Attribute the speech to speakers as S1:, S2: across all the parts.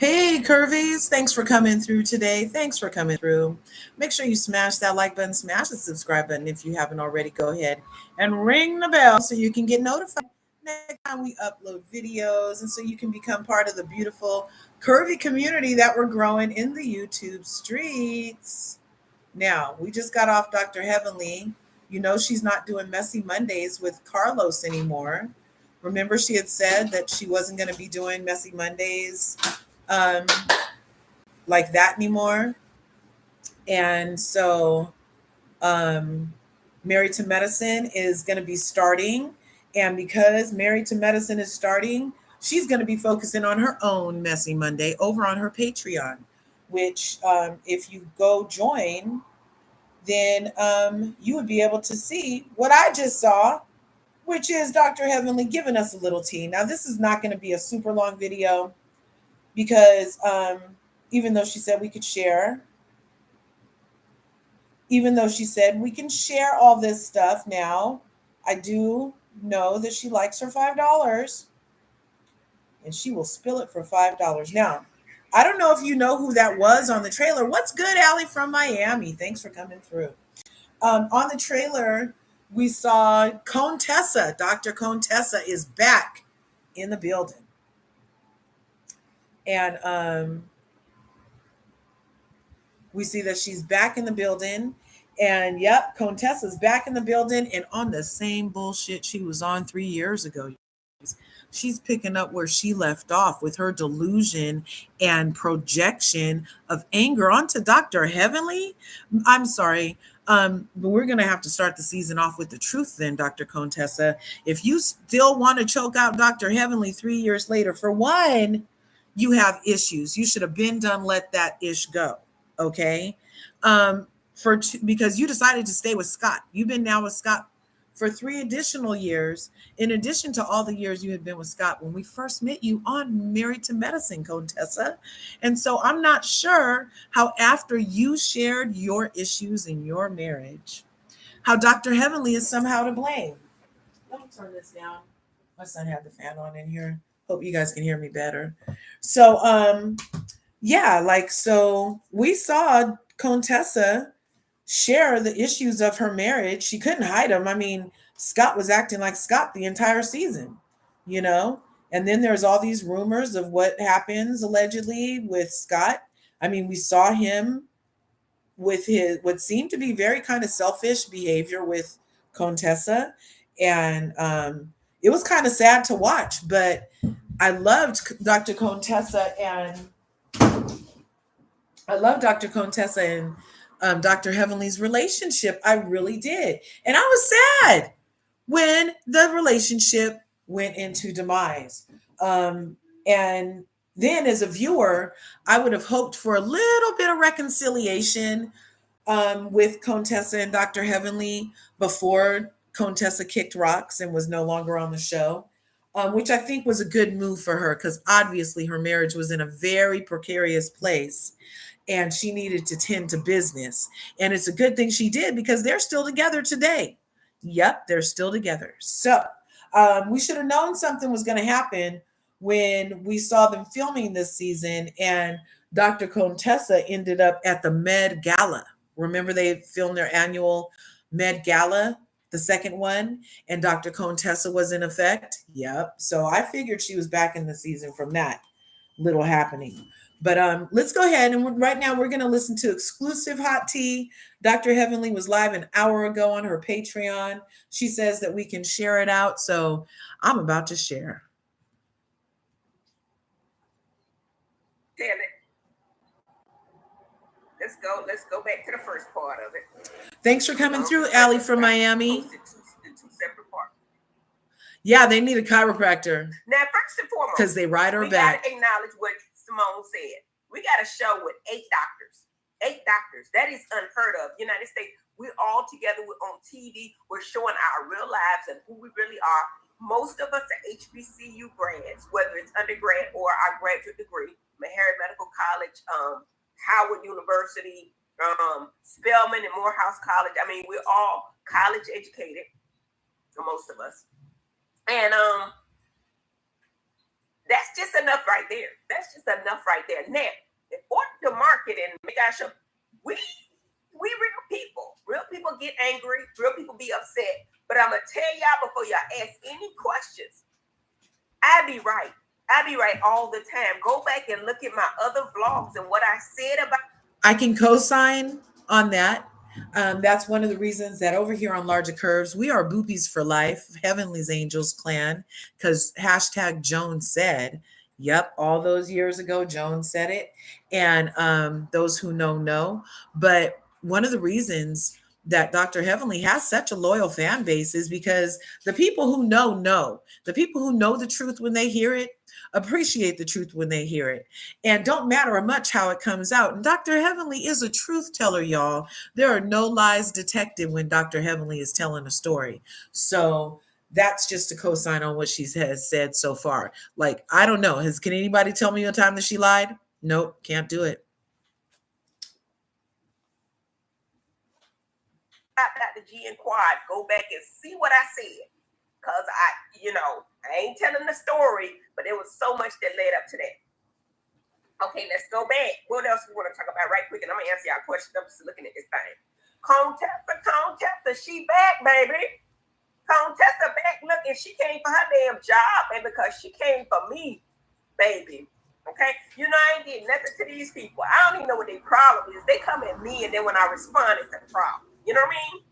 S1: Hey, Curvies. Thanks for coming through today. Thanks for coming through. Make sure you smash that like button, smash the subscribe button if you haven't already. Go ahead and ring the bell so you can get notified next time we upload videos and so you can become part of the beautiful curvy community that we're growing in the YouTube streets. Now, we just got off Dr. Heavenly. You know, she's not doing Messy Mondays with Carlos anymore. Remember, she had said that she wasn't going to be doing Messy Mondays um, like that anymore. And so um, Married to Medicine is going to be starting. And because Married to Medicine is starting, she's going to be focusing on her own Messy Monday over on her Patreon, which, if you go join, then you would be able to see what I just saw, which is Dr. Heavenly giving us a little tea. Now, this is not going to be a super long video because even though she said we could share, even though she said we can share all this stuff now, I do know that she likes her $5 and she will spill it for $5. Now, I don't know if you know who that was on the trailer. What's good, Allie from Miami? Thanks for coming through. On the trailer, we saw Conetessa. Dr. Conetessa is back in the building. And we see that she's back in the building. And yep, Conetessa's back in the building and on the same bullshit she was on 3 years ago. She's picking up where she left off with her delusion and projection of anger onto Dr. Heavenly. I'm sorry. But we're going to have to start the season off with the truth then, Dr. Contessa. If you still want to choke out Dr. Heavenly 3 years later, for one, you have issues. You should have been done, let that ish go. Okay. Because you decided to stay with Scott. You've been now with Scott for 3 additional years, in addition to all the years you had been with Scott when we first met you on Married to Medicine, Conetessa. And so I'm not sure how, after you shared your issues in your marriage, how Dr. Heavenly is somehow to blame. Let me turn this down. My son had the fan on in here. Hope you guys can hear me better. So, yeah, so we saw Conetessa share the issues of her marriage. She couldn't hide them. I mean, Scott was acting like Scott the entire season, you know? And then there's all these rumors of what happens allegedly with Scott. I mean, we saw him with his what seemed to be very kind of selfish behavior with Conetessa. And it was kind of sad to watch, but I loved Dr. Contessa and Dr. Heavenly's relationship. I really did. And I was sad when the relationship went into demise. And then as a viewer, I would have hoped for a little bit of reconciliation with Conetessa and Dr. Heavenly before Conetessa kicked rocks and was no longer on the show. Which I think was a good move for her because obviously her marriage was in a very precarious place and she needed to tend to business. And it's a good thing she did because they're still together today. Yep, they're still together. So we should have known something was going to happen when we saw them filming this season and Dr. Contessa ended up at the Med Gala. Remember they filmed their annual Med Gala, the second one, and Dr. Contessa was in effect. Yep. So I figured she was back in the season from that little happening. But let's go ahead and right now we're going to listen to exclusive hot tea. Dr. Heavenly was live an hour ago on her Patreon. She says that we can share it out. So I'm about to share.
S2: Damn it. Let's go back to the first part of it.
S1: Thanks for coming through, Allie from Miami.
S2: Two separate parts.
S1: Yeah, they need a chiropractor.
S2: Now, first and foremost,
S1: because they ride her back.
S2: We got to acknowledge what Simone said. We got a show with 8 doctors. 8 doctors. That is unheard of. United States, we're all together. We're on TV. We're showing our real lives and who we really are. Most of us are HBCU grads, whether it's undergrad or our graduate degree. Meharry Medical College, Howard University, Spelman and Morehouse College. I mean, we're all college educated, most of us. And That's just enough right there. That's just enough right there. Now, in order to market and make our show, we real people. Real people get angry. Real people be upset. But I'm gonna tell y'all before y'all ask any questions, I be right. I be right all the time. Go back and look at my other vlogs and what I said about.
S1: I can co-sign on that. That's one of the reasons that over here on LRGA Curves, we are boopies for life, Heavenly's Angels clan, because hashtag Joan said, yep, all those years ago, Joan said it. And those who know. But one of the reasons that Dr. Heavenly has such a loyal fan base is because the people who know. The people who know the truth when they hear it appreciate the truth when they hear it, and don't matter much how it comes out. And Dr. Heavenly is a truth teller, y'all. There are no lies detected when Dr. Heavenly is telling a story. So that's just a cosign on what she has said so far. Like, I don't know. Can anybody tell me a time that she lied? Nope, can't do it.
S2: Dr. G and Quad, go back and see what I said. Because I ain't telling the story, but there was so much that led up to that. Okay, let's go back. What else we want to talk about right quick? And I'm going to answer y'all questions. I'm just looking at this thing. Conetessa, she back, baby. Conetessa back. Look, and she came for her damn job, baby, because she came for me, baby. Okay? I ain't did nothing to these people. I don't even know what their problem is. They come at me, and then when I respond, it's a problem. You know what I mean?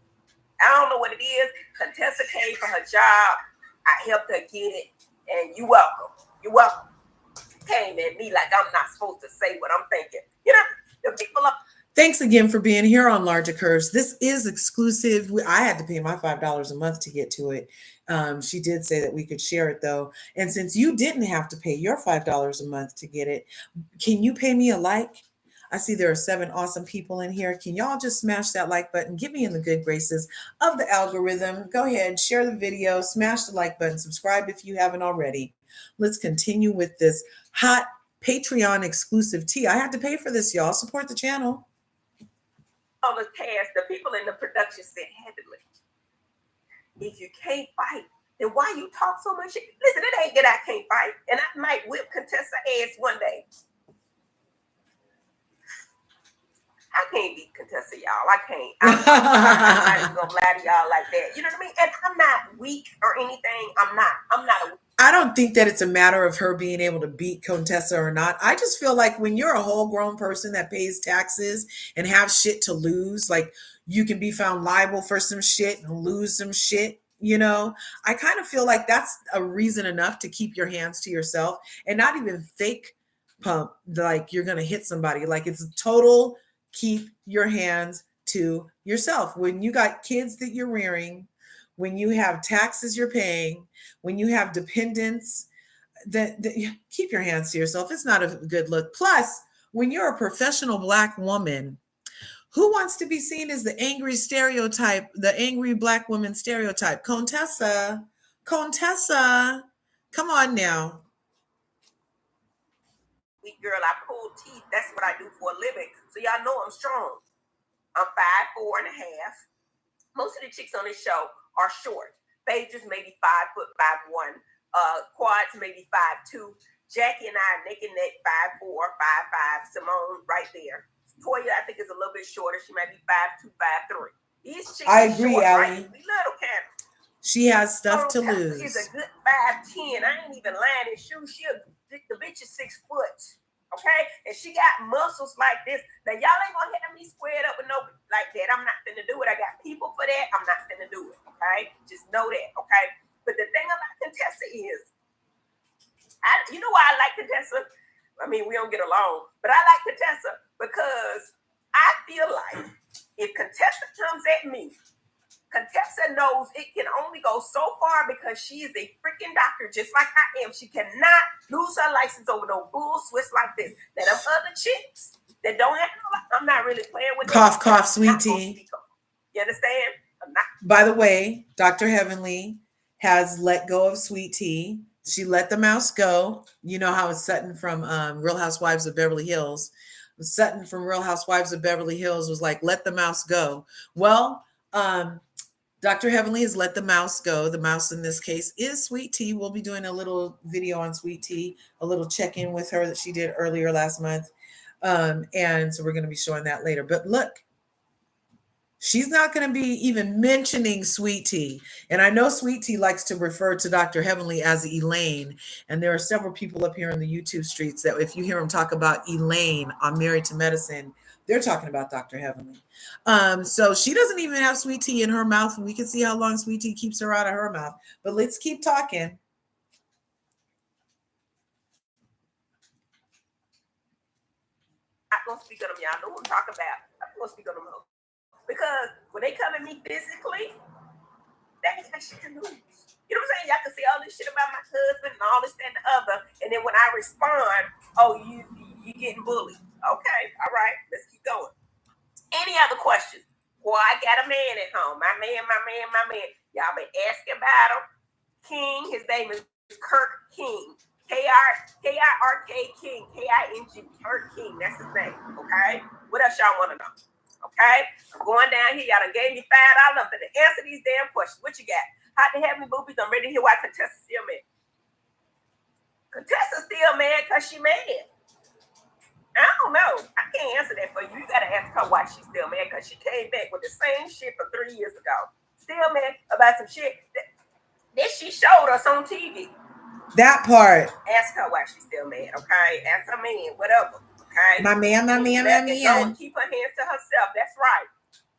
S2: I don't know what it is. Conetessa came for her job. I helped her get it. And you welcome. You welcome. Came at me like I'm not supposed to say what I'm thinking. The people are.
S1: Thanks again for being here on LRGA Curves. This is exclusive. I had to pay my $5 a month to get to it. She did say that we could share it though. And since you didn't have to pay your $5 a month to get it, can you pay me a like? I see there are 7 awesome people in here. Can y'all just smash that like button? Get me in the good graces of the algorithm. Go ahead, share the video, smash the like button, subscribe if you haven't already. Let's continue with this hot Patreon exclusive tea. I had to pay for this, y'all. Support the channel.
S2: On the cast, the people in the production said, Heavenly, if you can't fight, then why you talk so much shit? Listen, it ain't that I can't fight, and I might whip Conetessa ass one day. I can't beat Conetessa, y'all. I can't. I'm not even gonna lie to y'all like that. You know what I mean? And I'm not weak or anything. I'm not a.
S1: I don't think that it's a matter of her being able to beat Conetessa or not. I just feel like when you're a whole grown person that pays taxes and have shit to lose, like you can be found liable for some shit and lose some shit. I kind of feel like that's a reason enough to keep your hands to yourself and not even fake pump like you're gonna hit somebody. Like it's a total keep your hands to yourself. When you got kids that you're rearing, when you have taxes you're paying, when you have dependents, that keep your hands to yourself. It's not a good look. Plus, when you're a professional Black woman, who wants to be seen as the angry stereotype, the angry Black woman stereotype? Conetessa, come on now.
S2: Weak girl, I pull teeth. That's what I do for a living. So y'all know I'm strong. I'm 5'4.5". Most of the chicks on this show are short. Phaedras maybe 5'5'1". Quads maybe 5'2". Jackie and I are neck and neck, 5'4", 5'5". Simone right there. Toya, I think, is a little bit shorter. She might be 5'2", 5'3". These chicks
S1: I agree,
S2: short,
S1: Allie.
S2: right? We little kind of.
S1: She has stuff to lose.
S2: She's a good 5'10". I ain't even lying in shoes. The bitch is 6 foot. Okay? And she got muscles like this. Now, y'all ain't gonna have me squared up with no like that. I'm not finna do it. I got people for that. I'm not finna do it. Okay? Just know that. Okay? But the thing about Conetessa is, you know why I like Conetessa? I mean, we don't get along, but I like Conetessa because I feel like if Conetessa comes at me, Conetessa knows it can only go so far because she is a freaking doctor just like I am. She cannot lose her license over no bull Swiss like this. Now, them other chicks that don't have no, I'm not really playing with them.
S1: Cough, sweet tea.
S2: You understand? I'm not.
S1: By the way, Dr. Heavenly has let go of sweet tea. She let the mouse go. You know how it's Sutton from Real Housewives of Beverly Hills. Sutton from Real Housewives of Beverly Hills was like, let the mouse go. Well, Dr. Heavenly has let the mouse go. The mouse in this case is Sweet Tea. We'll be doing a little video on Sweet Tea, a little check in with her that she did earlier last month. And so we're going to be showing that later. But look, she's not going to be even mentioning Sweet Tea. And I know Sweet Tea likes to refer to Dr. Heavenly as Elaine. And there are several people up here in the YouTube streets that if you hear them talk about Elaine on Married to Medicine, they're talking about Dr. Heavenly. So she doesn't even have Sweet Tea in her mouth. And we can see how long Sweet Tea keeps her out of her mouth. But let's keep talking.
S2: I'm not gonna speak on them, y'all know what I'm talking about. I'm gonna speak on them because when they come at me physically, that ain't got shit to lose. You know what I'm saying? Y'all can say all this shit about my husband and all this, that, and the other, and then when I respond, oh, you getting bullied. Okay, all right, let's keep going. Any other questions? Well, I got a man at home. My man. Y'all been asking about him. King, his name is Kirk King. K-I-R-K King. K-I-N-G. Kirk King. That's his name. Okay? What else y'all want to know? Okay? I'm going down here. Y'all done gave me $5 to answer these damn questions. What you got? How to have me boobies? I'm ready to hear why Conetessa still mad. Conetessa still mad because she mad. I don't know. I can't answer that for you. You gotta ask her why she's still mad, because she came back with the same shit from 3 years ago. Still mad about some shit that she showed us on TV.
S1: That part.
S2: Ask her why she's still mad, okay? Ask her man, whatever, okay?
S1: My man.
S2: Keep her hands to herself. That's right.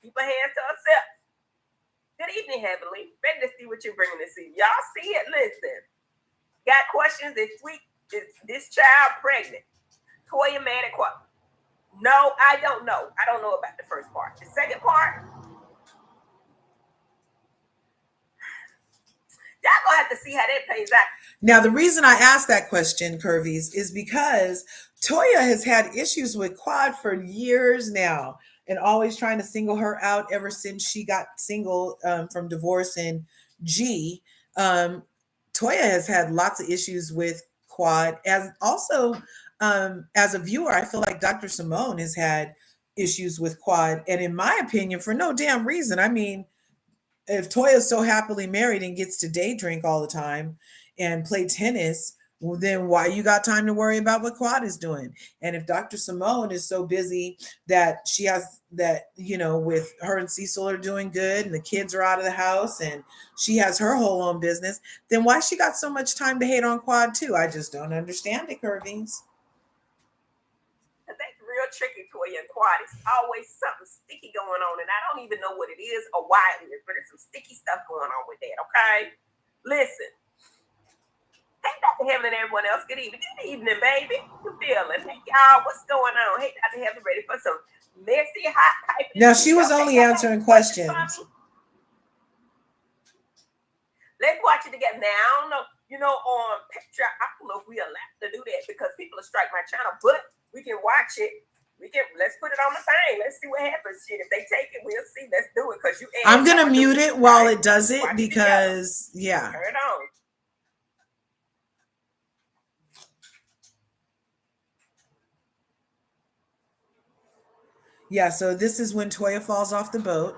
S2: Keep her hands to herself. Good evening, Heavenly. Ready to see what you're bringing this evening. Y'all see it? Listen. Got questions this week? Is this child pregnant? Toya mad at what? No, I don't know. I don't know about the first part. The second part, y'all gonna have to see how that plays out.
S1: Now, the reason I asked that question, Curvies, is because Toya has had issues with Quad for years now and always trying to single her out ever since she got single from divorce and G. Toya has had lots of issues with Quad. As also, as a viewer, I feel like Dr. Simone has had issues with Quad. And in my opinion, for no damn reason. I mean, if Toya's so happily married and gets to day drink all the time and play tennis, well, then why you got time to worry about what Quad is doing? And if Dr. Simone is so busy that she has that, with her and Cecil are doing good and the kids are out of the house and she has her whole own business, then why she got so much time to hate on Quad too? I just don't understand it, Curvies.
S2: That's real tricky, Toya and Quad. It's always something sticky going on, and I don't even know what it is or why it is, but there's some sticky stuff going on with that, okay? Listen. Hey, Dr. Heaven and everyone else. Good evening. Good evening, baby. You feeling? Hey, y'all, what's going on? Hey, Dr. Heaven, ready for some messy, hot piping?
S1: Now, she was only answering questions.
S2: Let's watch it together. Now, I don't know, on Patreon, I don't know if we allowed to do that because people will strike my channel, but we can watch it. Let's put it on the thing. Let's see what happens. Shit, if they take it, we'll see. Let's do it because
S1: I'm gonna mute it while it does it because yeah.
S2: Turn it on.
S1: Yeah, so this is when Toya falls off the boat.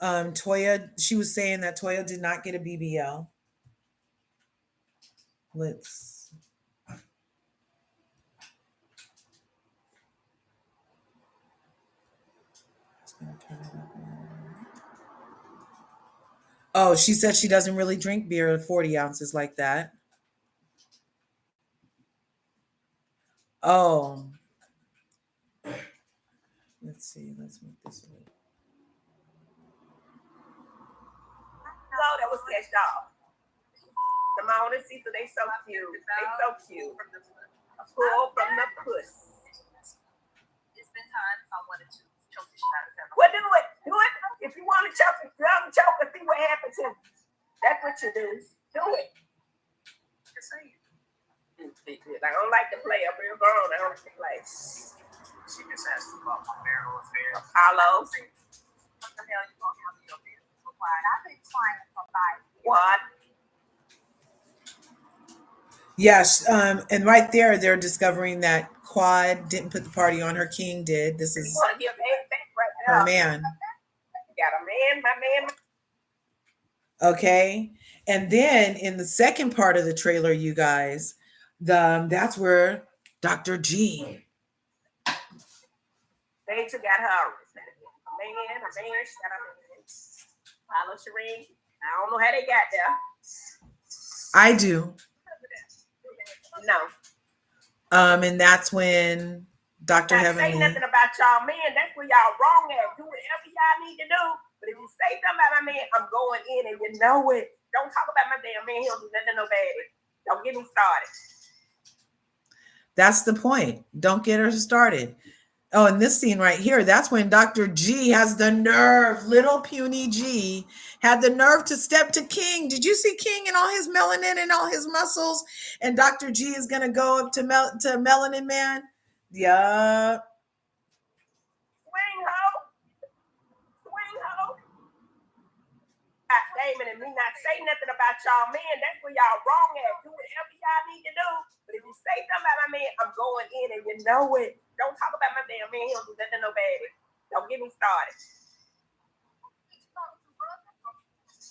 S1: Toya, she was saying that Toya did not get a BBL. Let's. Oh, she said she doesn't really drink beer 40 ounces like that. Oh. Let's see. Let's make this work.
S2: No, that was sketched off. The Mona Cecil, they so cute. They so cute. Pull from the puss. It's been time I wanted to choke this shot. Well, do it. Do it. If you want to choke it, choke and see what happens. That's what you do. Do it. Just say it. I don't like to play. I'm real grown. I don't like to play. She just asked about my marital affairs. Apollo. What the hell you gonna have your business? I've been trying to provide. What?
S1: Yes, and right there, they're discovering that Quad didn't put the party on. Her king did. This is her man.
S2: man.
S1: Okay. And then in the second part of the trailer, you guys, that's where Dr. G.
S2: They got her. Man, she got a man. Follow Shereen. I don't know how they got there.
S1: I do.
S2: No.
S1: And that's when Dr. Heavenly.
S2: Say nothing about y'all men. That's where y'all wrong at. Do whatever y'all need to do. But if you say something about my man, I'm going in and you know it. Don't talk about my damn man. He don't do nothing no bad. Don't get me started.
S1: That's the point. Don't get her started. Oh, in this scene right here, that's when Dr. G has the nerve, little puny G, had the nerve to step to King. Did you see King and all his melanin and all his muscles? And Dr. G is going to go up to Melanin Man? Yup.
S2: Swing ho. Damon and me not say nothing about y'all men. That's where y'all wrong at. Do whatever y'all need to do. But if you say something about my man, I'm going in and you know it. Don't talk about my damn man. He don't do nothing no bad. Don't get me started.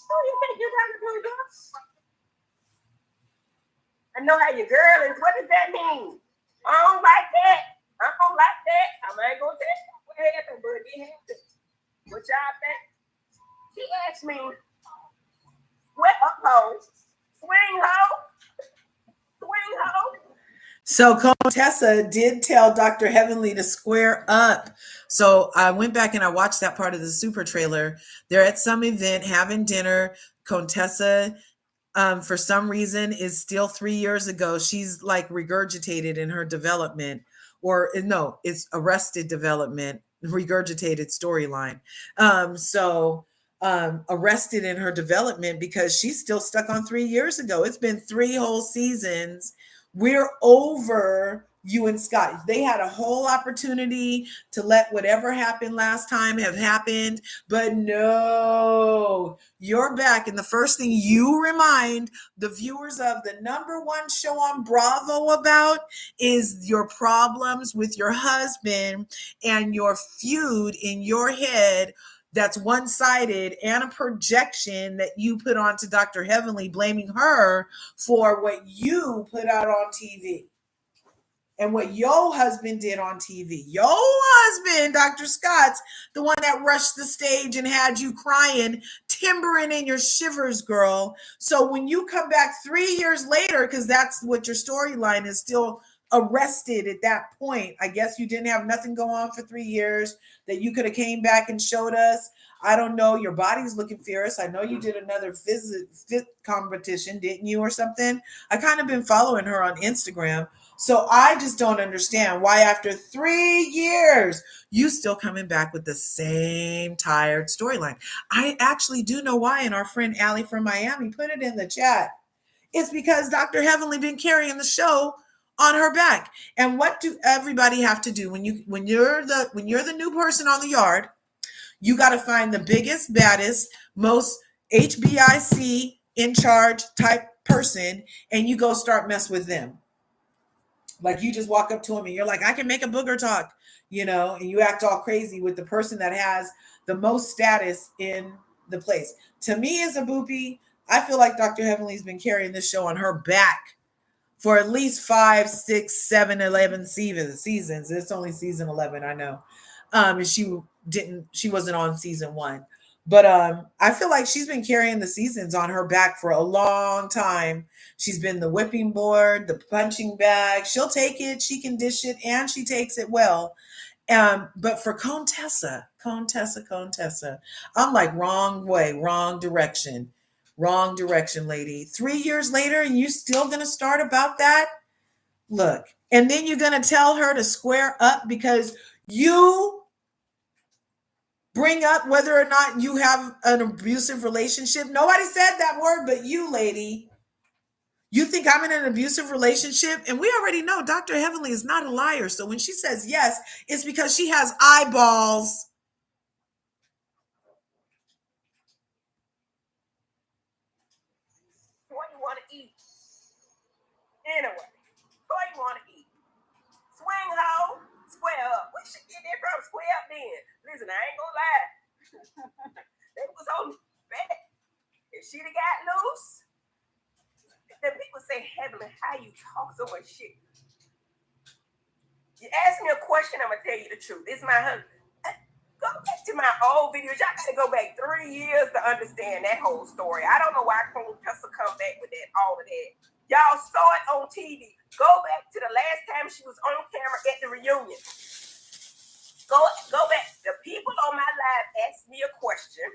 S2: Oh, you think you're talking to a girl? I know how your girl is. What does that mean? I don't like that. I don't like that. I ain't gonna tell you what happened, but it happened. What y'all think? She asked me, "What up, ho? Swing ho? Swing ho?"
S1: So Conetessa did tell Dr. Heavenly to square up. So I went back and I watched that part of the super trailer. They're at some event having dinner. Conetessa, for some reason, is still 3 years ago. She's like regurgitated in her development, or no, it's arrested development, regurgitated storyline. Arrested in her development because she's still stuck on 3 years ago. It's been 3 whole seasons. We're over you and Scott. They had a whole opportunity to let whatever happened last time have happened, but no, you're back. And the first thing you remind the viewers of the #1 show on Bravo about is your problems with your husband and your feud in your head that's one-sided, and a projection that you put onto Dr. Heavenly, blaming her for what you put out on TV and what your husband did on TV. Your husband, Dr. Scott's, the one that rushed the stage and had you crying, timbering in your shivers, girl. So when you come back 3 years later, because that's what your storyline is, still arrested at that point. I guess you didn't have nothing go on for 3 years that you could have came back and showed us. I don't know. Your body's looking fierce. I know you did another fit competition, didn't you, or something? I kind of been following her on Instagram. So I just don't understand why after 3 years, you still coming back with the same tired storyline. I actually do know why, and our friend Allie from Miami put it in the chat. It's because Dr. Heavenly been carrying the show on her back. And what do everybody have to do when you're the new person on the yard? You got to find the biggest, baddest, most HBIC in charge type person, and you go start mess with them. Like you just walk up to them and you're like, I can make a booger talk, and you act all crazy with the person that has the most status in the place. To me, as a boopy, I feel like Dr. Heavenly's been carrying this show on her back for at least 5, 6, 7, 11 seasons. It's only season 11, I know. And she wasn't on season 1. But I feel like she's been carrying the seasons on her back for a long time. She's been the whipping board, the punching bag. She'll take it, she can dish it, and she takes it well. But for Conetessa, I'm like, wrong way, wrong direction, lady. 3 years later, and you still gonna start about that? Look, and then you're gonna tell her to square up because you bring up whether or not you have an abusive relationship. Nobody said that word but you, lady. You think I'm in an abusive relationship? And we already know Dr. Heavenly is not a liar. So when she says yes, it's because she has eyeballs.
S2: What you want to eat? Anyway, what you want to eat? Swing ho, square up. We should get that from square up then. Listen, I ain't gonna lie. They why you talk so much shit. You ask me a question, I'm gonna tell you the truth. It's my husband. Go back to my old videos. Y'all gotta go back 3 years to understand that whole story. I don't know why Conetessa come back with that, all of that. Y'all saw it on TV. Go back to the last time she was on camera at the reunion. Go back. The people on my live asked me a question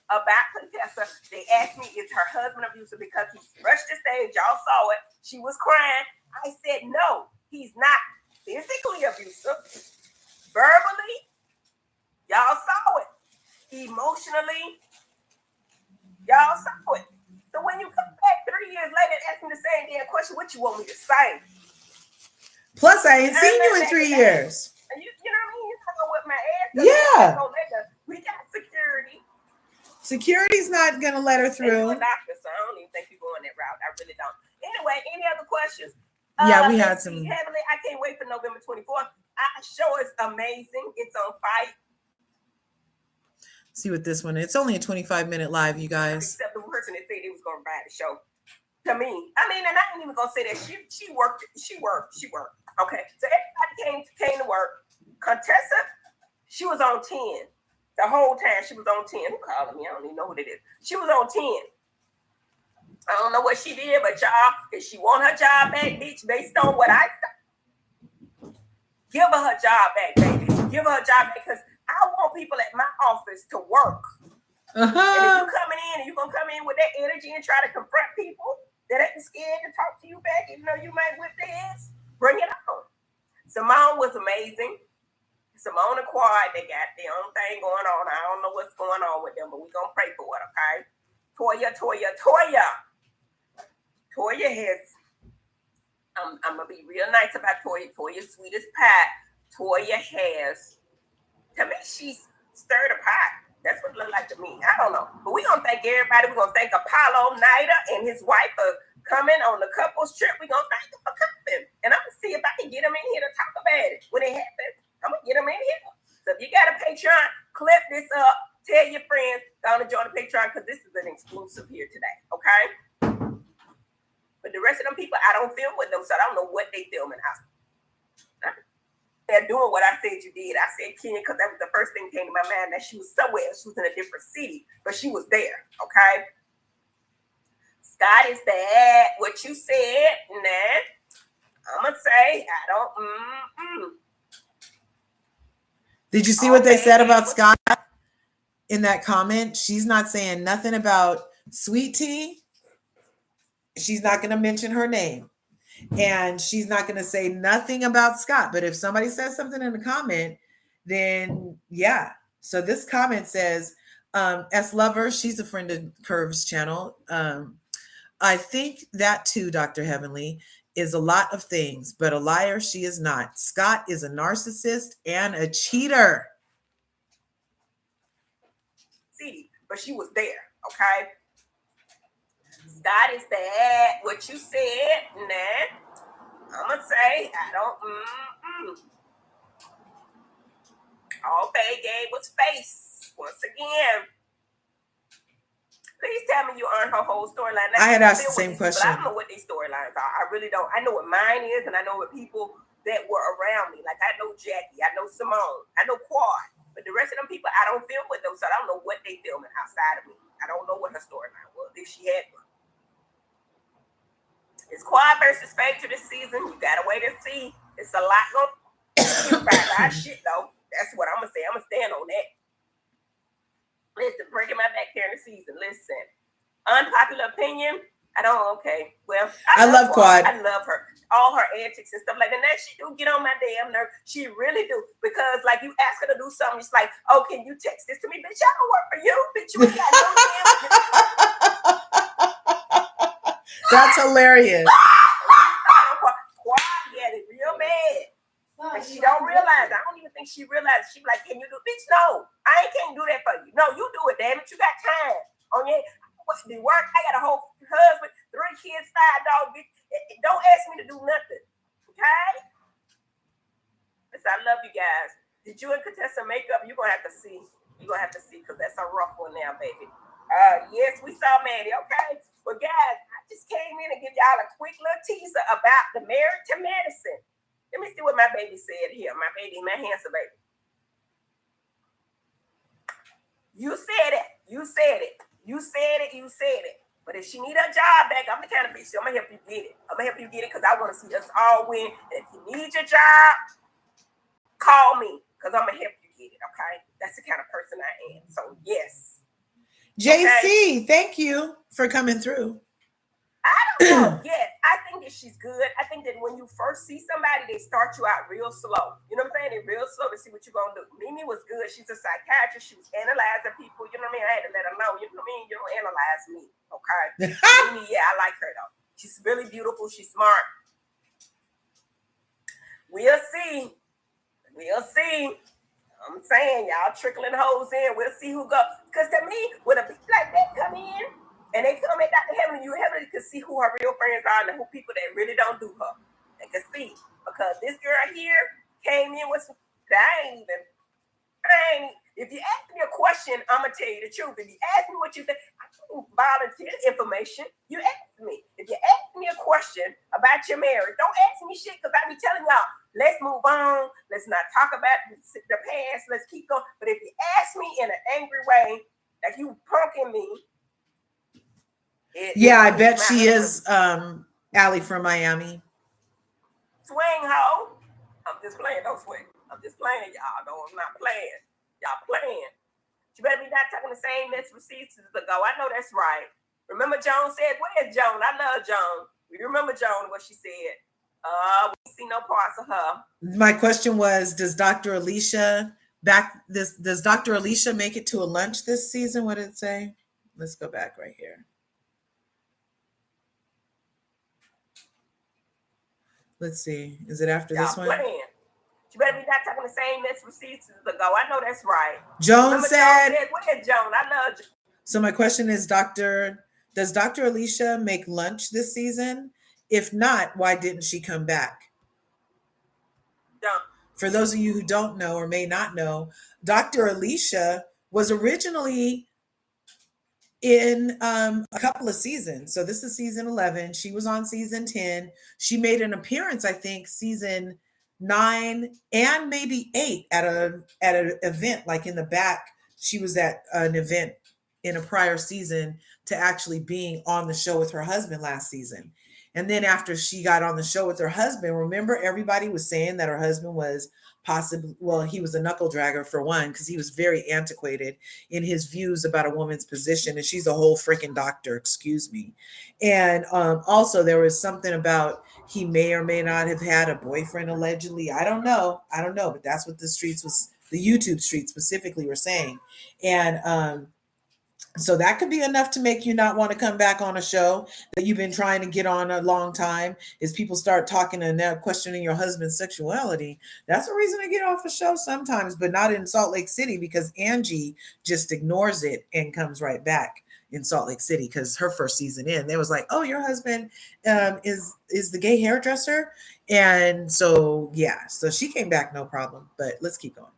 S2: about Conetessa. They asked me, is her husband abusive? Because he rushed the stage. Y'all saw it. She was crying. I said, no, he's not physically abusive. Verbally, y'all saw it. Emotionally, y'all saw it. So when you come back 3 years later and ask me the same damn question, what you want me to say?
S1: Plus, I ain't seen you in 3 years.
S2: You know what I mean? You're not gonna whip my ass.
S1: Yeah.
S2: We got security.
S1: Security's not gonna let her through.
S2: And you're a doctor, so I don't even think you're going that route. I really don't. Anyway, any other questions?
S1: Yeah, we had some.
S2: Heavenly, I can't wait for November 24th. Our show is amazing. It's on fire.
S1: See what this one is. It's only a 25-minute live, you guys.
S2: Except the person that said they was gonna buy the show. To me, I mean, and I ain't even gonna say that she worked. She worked. Okay, so everybody came to work. Conetessa, she was on 10 the whole time. She was on 10. Who calling me? I don't even know what it is. She was on 10. I don't know what she did, but y'all, if she want her job back, bitch, based on what I give her job back, baby. Give her a job back, because I want people at my office to work. And if you coming in and you're gonna come in with that energy and try to confront people that ain't scared to talk to you back, even though you might whip their ass, bring it on. Simone was amazing. Simone and Quad, they got their own thing going on. I don't know what's going on with them, but we're gonna pray for it, okay? Toya has, I'm gonna be real nice about Toya. Toya's sweet as pie. Toya has, to me, she's stirred a pot. That's what it looked like to me. I don't know. But we're going to thank everybody. We're going to thank Apollo Nida and his wife for coming on the couples trip. We're going to thank them for coming. And I'm going to see if I can get them in here to talk about it. When it happens, I'm going to get them in here. So if you got a Patreon, clip this up. Tell your friends, down to join the Patreon, because this is an exclusive here today. Okay? But the rest of them people, I don't film with them, so I don't know what they filming out. They're doing what I said you did. I said Kenya because that was the first thing that came to my mind, that she was somewhere. She was in a different city, but she was there. Okay. Scott, is that what you said? Nah. I'm gonna say I don't.
S1: Did you see what they said about Scott in that comment? She's not saying nothing about Sweet Tea. She's not going to mention her name. And she's not going to say nothing about Scott. But if somebody says something in the comment, then yeah. So this comment says, S Lover, she's a friend of Curves channel. I think that too, Dr. Heavenly, is a lot of things, but a liar she is not. Scott is a narcissist and a cheater.
S2: See, but she was there, okay? Scott, is that what you said? Nah. I'm gonna say I don't. All Faye gave was face. Once again, please tell me you earned her whole storyline.
S1: I had asked the same question.
S2: But I don't know what these storylines are. I really don't. I know what mine is, and I know what people that were around me. Like I know Jackie, I know Simone, I know Quad. But the rest of them people, I don't film with them, so I don't know what they filming outside of me. I don't know what her storyline was, if she had one. It's Quad versus Phaedra this season. You gotta wait and see. It's a lot going about our shit though. That's what I'm gonna say. I'm gonna stand on that. Listen, breaking my back here in the season. Listen, unpopular opinion. I don't. Okay, well,
S1: I love Quad.
S2: I love her. All her antics and stuff like that. And she do get on my damn nerve. She really do. Because like you ask her to do something, it's like, oh, can you text this to me? Bitch, I don't work for you. Bitch, you ain't got no damn.
S1: That's hilarious.
S2: Quad get it real bad. And she don't realize. I don't even think she realizes. She be like, can you do? Bitch, no. I can't do that for you. No, you do it, damn it. You got time on your what's the work? I got a whole husband, 3 kids, 5 dogs. Bitch. Don't ask me to do nothing. Okay? Listen, I love you guys. Did you and Conetessa make up? You're gonna have to see. You're gonna have to see because that's a rough one now, baby. Yes, we saw Maddie. Okay. But guys, I just came in and give y'all a quick little teaser about the Married to Medicine. Let me see what my baby said here. My baby, my handsome baby. You said it. You said it. You said it. You said it. But if she need her job back, I'm the kind of bitch. I'm gonna help you get it. I'm gonna help you get it because I want to see us all win. And if you need your job, call me because I'm gonna help you get it. Okay, that's the kind of person I am. So yes.
S1: JC, okay. Thank you for coming through.
S2: I don't know. Yes, I think that she's good. I think that when you first see somebody, they start you out real slow. You know what I'm saying? They're real slow to see what you're going to do. Mimi was good. She's a psychiatrist. She was analyzing people. You know what I mean? I had to let her know. You know what I mean? You don't analyze me. Okay? Mimi, yeah, I like her, though. She's really beautiful. She's smart. We'll see. We'll see. I'm saying, y'all trickling hoes in. We'll see who goes. Because to me, when a bitch like that come in, and they come at Dr. Heavenly, you heavily can see who her real friends are and who people that really don't do her. They can see. Because this girl here came in with some, if you ask me a question, I'm going to tell you the truth. If you ask me what you think, I can volunteer information. You ask me. If you ask me a question about your marriage, don't ask me shit because I be telling y'all, let's move on. Let's not talk about the past. Let's keep going. But if you ask me in an angry way, like you punking me,
S1: I bet she is Allie from Miami.
S2: Swing hoe. I'm just playing. Don't swing. I'm just playing, y'all. No, I'm not playing. Y'all playing. You better be not talking the same mess receipts ago. I know that's right. Remember Joan said, where's Joan? I love Joan. You remember Joan, what she said? We see no parts of her.
S1: My question was, does Dr. Alicia does Dr. Alicia make it to a lunch this season? What did it say? Let's go back right here. Let's see. Is it after this one?
S2: Playing. You better be not talking the same mess receipts ago. I know that's right.
S1: Joan said,
S2: where's Joan? I love Joan.
S1: So my question is, does Dr. Alicia make lunch this season? If not, why didn't she come back? For those of you who don't know or may not know, Dr. Alicia was originally in a couple of seasons. So this is season 11. She was on season 10. She made an appearance, I think, season 9 and maybe 8 at an event, like in the back. She was at an event in a prior season to actually being on the show with her husband last season. And then after she got on the show with her husband, remember everybody was saying that her husband was possibly, well, he was a knuckle dragger for one, because he was very antiquated in his views about a woman's position. And she's a whole freaking doctor, excuse me. And also there was something about he may or may not have had a boyfriend allegedly. I don't know, but that's what the YouTube streets specifically were saying. And so that could be enough to make you not want to come back on a show that you've been trying to get on a long time. Is people start talking and now questioning your husband's sexuality. That's a reason to get off a show sometimes, but not in Salt Lake City, because Angie just ignores it and comes right back in Salt Lake City, because her first season in, they was like, oh, your husband is the gay hairdresser. And so, yeah, so she came back, no problem. But let's keep going.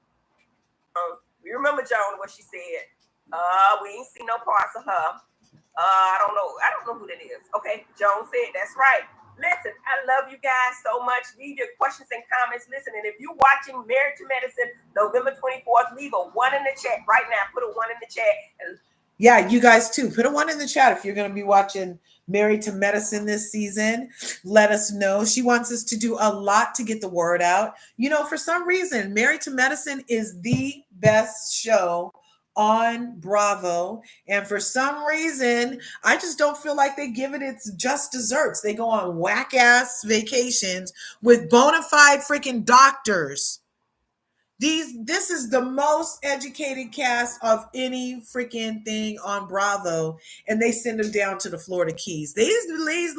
S2: You remember Joan, what she said? We ain't seen no parts of her. I don't know who that is. Okay, Joan said, that's right. Listen, I love you guys so much. Leave your questions and comments. Listen, and if you're watching Married to Medicine, November 24th, leave a 1 in the chat right now. Put a 1 in the chat.
S1: Yeah, you guys too. Put a 1 in the chat if you're going to be watching Married to Medicine this season. Let us know. She wants us to do a lot to get the word out. You know, for some reason, Married to Medicine is the best show on Bravo, and for some reason I just don't feel like they give it its just desserts. They go on whack ass vacations with bona fide freaking doctors. This is the most educated cast of any freaking thing on Bravo, and they send them down to the Florida Keys. These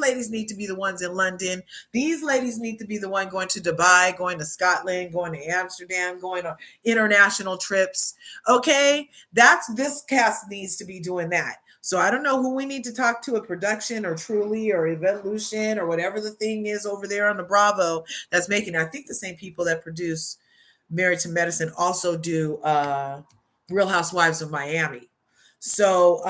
S1: ladies need to be the ones in London. These ladies need to be the one going to Dubai, going to Scotland, going to Amsterdam, going on international trips. Okay, this cast needs to be doing that. So I don't know who we need to talk to at production or Truly or Evolution or whatever the thing is over there on the Bravo that's making. I think the same people that produce Married to Medicine also do Real Housewives of Miami. So,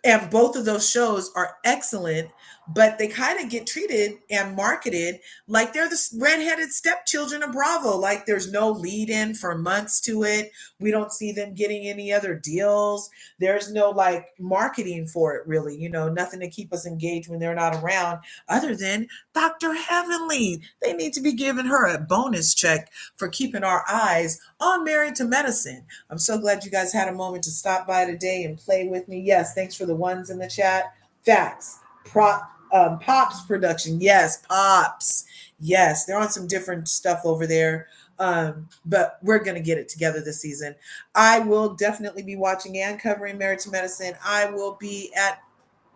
S1: and both of those shows are excellent, but they kind of get treated and marketed like they're the redheaded stepchildren of Bravo. Like there's no lead in for months to it. We don't see them getting any other deals. There's no like marketing for it, really. Nothing to keep us engaged when they're not around, other than Dr. Heavenly. They need to be giving her a bonus check for keeping our eyes on Married to Medicine. I'm so glad you guys had a moment to stop by today and play with me. Yes, thanks for the ones in the chat. Facts. Pops production. Yes, Pops. Yes, they're on some different stuff over there. But we're gonna get it together this season. I will definitely be watching and covering Married to Medicine. I will be at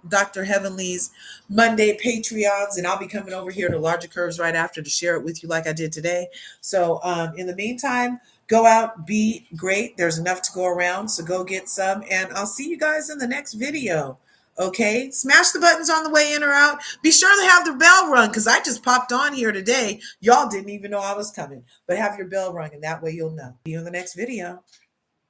S1: Dr. Heavenly's Monday Patreons, and I'll be coming over here to LRGA Curves right after to share it with you like I did today. So in the meantime, go out, be great. There's enough to go around, so go get some, and I'll see you guys in the next video. Okay, smash the buttons on the way in or out. Be sure to have the bell rung because I just popped on here today. Y'all didn't even know I was coming, but have your bell rung, and that way you'll know. See you in the next video.